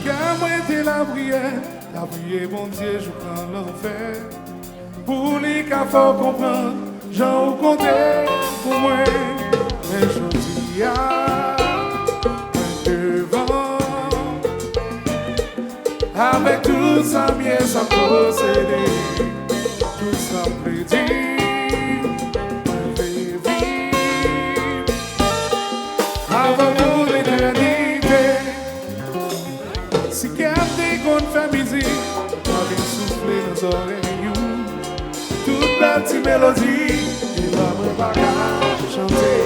qu'à moi t'es la prière mon Dieu je prends l'enfer pour les cas faut comprendre j'en au compter pour moi mais je dis devant avec tout ça bien ça procéder tout ça prédit avant pour l'éternité. Si quelqu'un qu'on fait musique, on vient souffler dans nos oreilles. Toute petite mélodie, il va me pas chanter.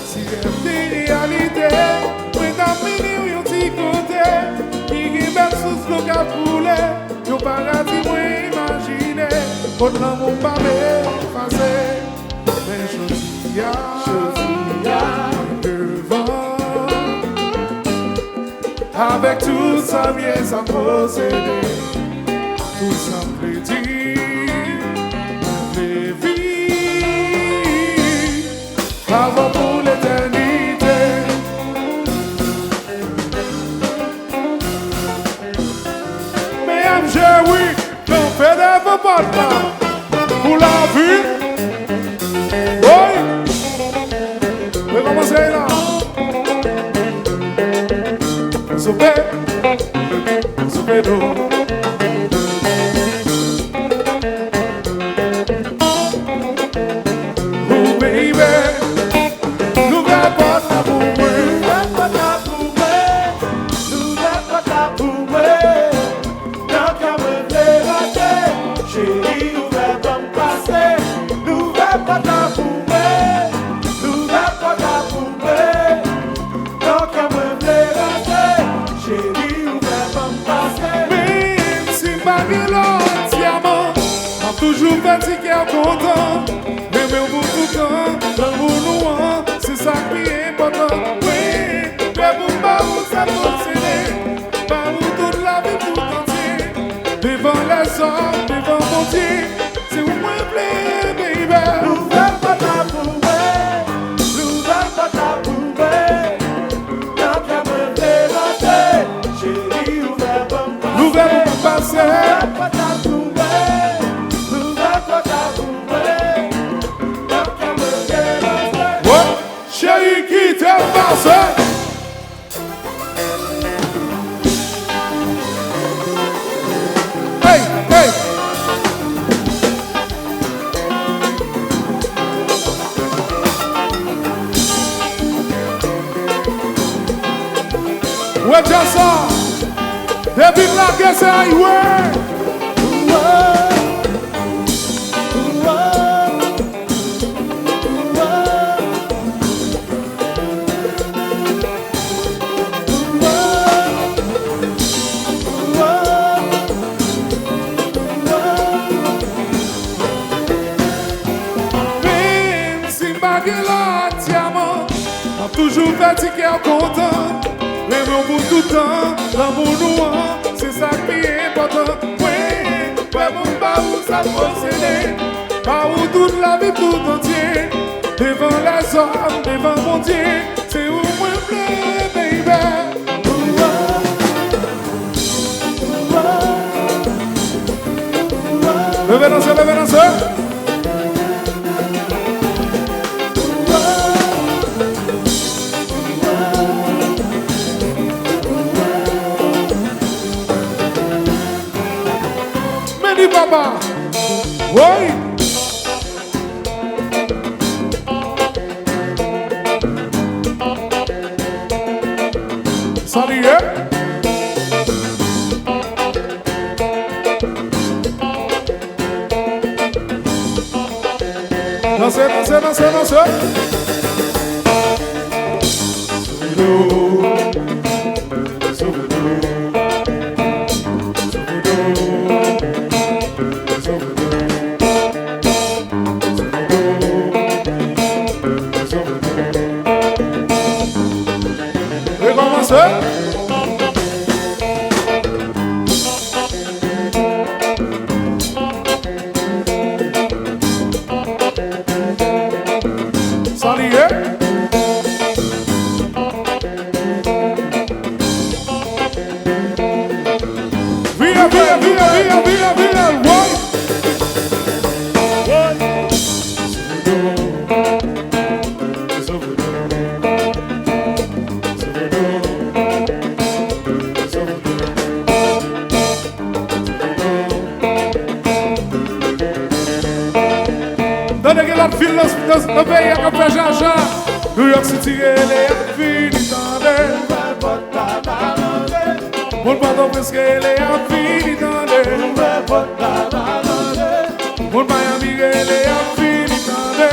Si quelqu'un réalité, on a mis un petit côté, qui est belle sous ce qu'on a foulé, au paradis, moi imaginer, qu'on n'a pas m'effacer. Mais je dis, avec tout ça bien ça procéder, tout ça prédit, les vies, avant pour l'éternité. Mais je oui, non fait de vos pas pour la vie. Oui, on va commencer là. Super, super d'eau. Oh baby, nous va pas ta pour moi, nous va pas ta pour moi, nous va pas ta pour moi. Tant qu'à me déranger, chérie, nous va pas me passer, nous va pas ta pour moi, nous va pas ta pour moi. Tant qu'à me déranger. Chérie, ou pas me passer. Même si je diamant, m'a toujours fatigué à content. Mais pour tout temps, l'amour nous, c'est ça qui est important. Oui, mais pour pas vous ça fonctionner. Pas vous toute la vie tout entier. Devant les hommes, devant mon Dieu, c'est où moi plaît, baby. Nous va pas ta pour nous va pas ta pour nous verrons passer. Ouais, chérie, qui te passe? Hey, hey. Ouais, déjà ça. Depuis là que c'est aïe, même si baguette là, diamant, m'a toujours fatigué en content. L'amour pour tout temps, l'amour nous, c'est ça qui est important. Oui, pour pas où ça procéder, pas où toute la vie tout entier. Devant les hommes, devant mon Dieu, c'est où moi plaît, baby. Levez danser, levez danser. Baba, oui. Salut, dansez, dansez, dansez, dansez. Salut. Donne que l'autre file dans pays à Café Jean-Jean. New York City, elle est finie dans le. Mon pardon parce qu'elle est finie dans le. Mon Miami, elle est finie dans le.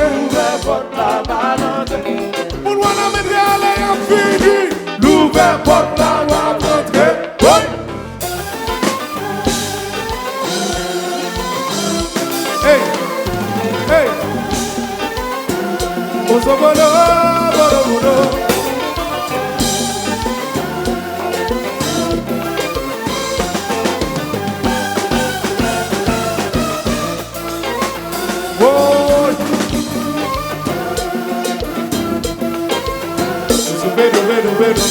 Mon Wanamabe, elle est finie. L'ouvert porte la voie rentrée. Hey, hey. Oso bono, bono, bono. Whoa. Oso bedo, bedo, bedo.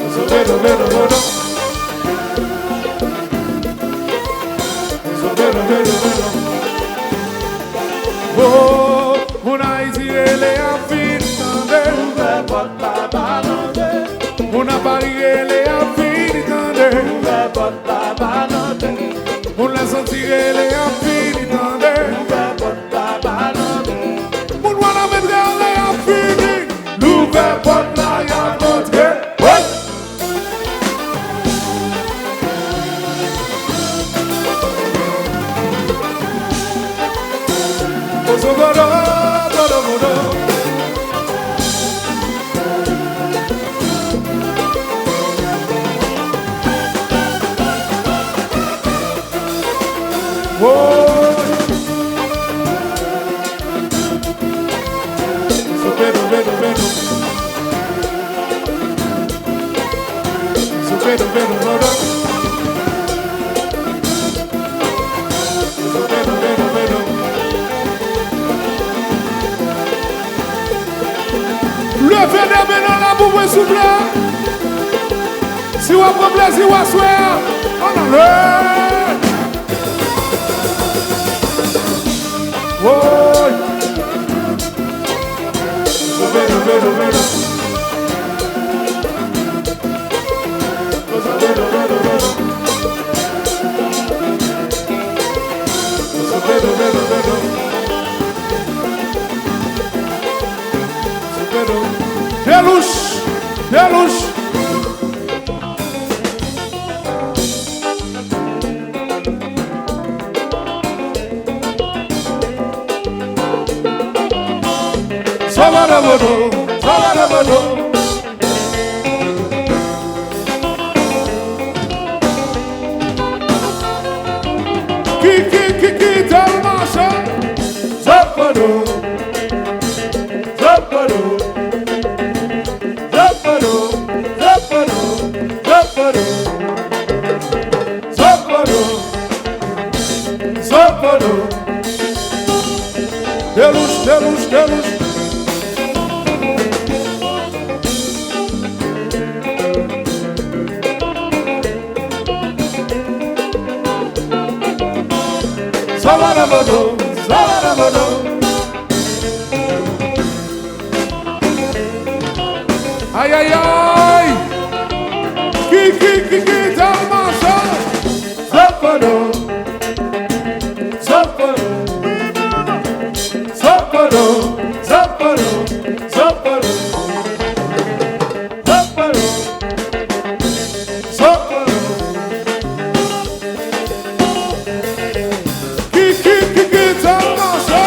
Oso bedo, bedo, bono. Oso bedo, bedo, bedo. Oh, mon Haïti, elle est infinitande. Mon Paris, elle est infinitande. Mon La Sentir, elle est infinitande. Mon Wanamabe, elle est infinie. L'ouvert porte la y'a montré. Oso bono, bono, bono. Whoa. So bedo, bedo, bedo. So bedo, bedo, bono. So bedo, bedo, bedo. Levez les mains dans la boue souffle. Si vous avez plaisir, vous asseoir. On en est. Oh. Bedo, bedo, bedo. Bedo, bedo, bedo. Bedo, bedo, bedo. Deluxe, Deluxe. Salarabodo, Salarabodo. Kiki, Dalmasha. Zapado, Zapado. Zapado, Zapado, Zapado. Zapado, Zapado. Deluxe, Deluxe, Deluxe. Salarabodo, Salarabodo. Ai, ai, ai. Kiki, Dalmasha. Zapado, Zapado. Zapado, Zapado, Zapado. Zapado, Zapado. Kiki, Dalmasha.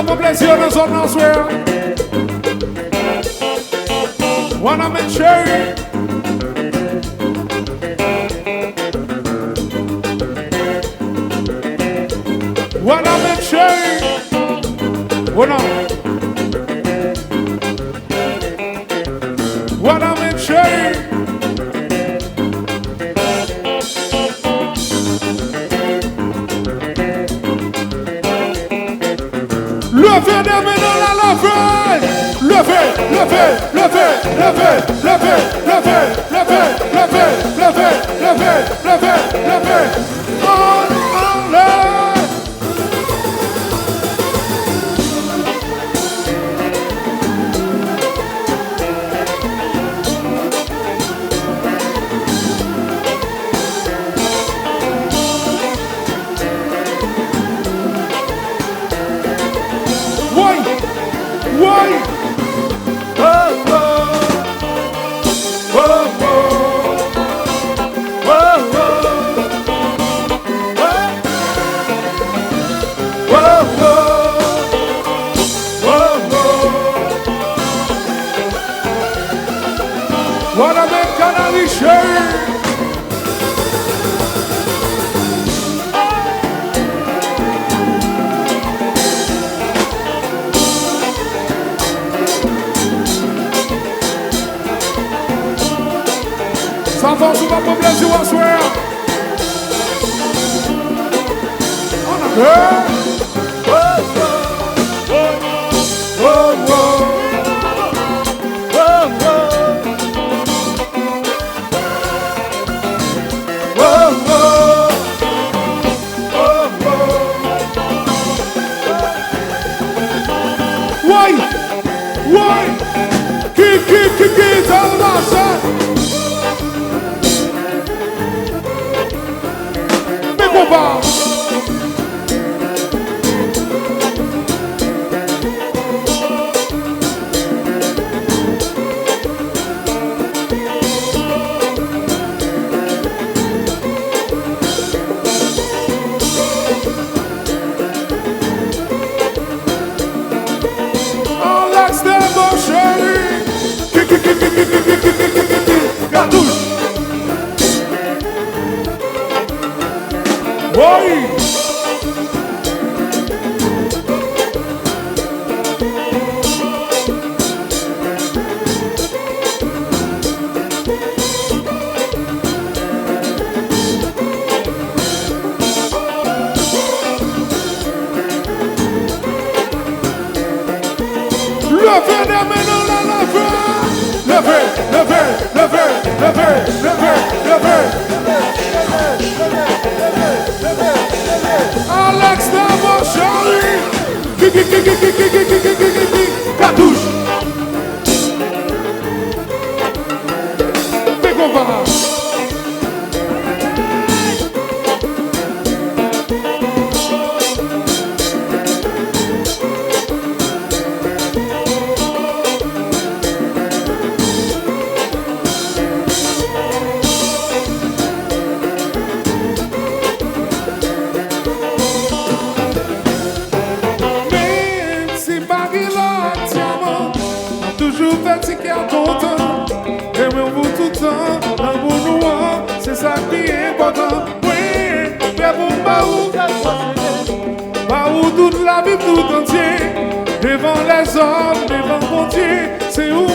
pour plaisir dans son answer. Wanna make sure. Wanna make sure. Wanna make sure. Levez des mains dans la levée. Levez, levez, levez, levez, levez, levez, levez, levez, levez, levez, levez, levez. On l'air. Wanna make Canary shake. Ça va souvent pour plaisir à soir. On a deux. Why? Qui, tell them outside. Big one ball. Oi! Levez les mains dans la levée. Levez, levez, levez, levez, levez, levez. Alex Navo Charlie. Cartouche. Big over. Toujours fatigué à ton temps. Aimez-vous tout le temps. L'amour noir, c'est ça qui est important. Oui, mais bon, toute la vie tout entier. Devant les hommes, devant mon Dieu, c'est où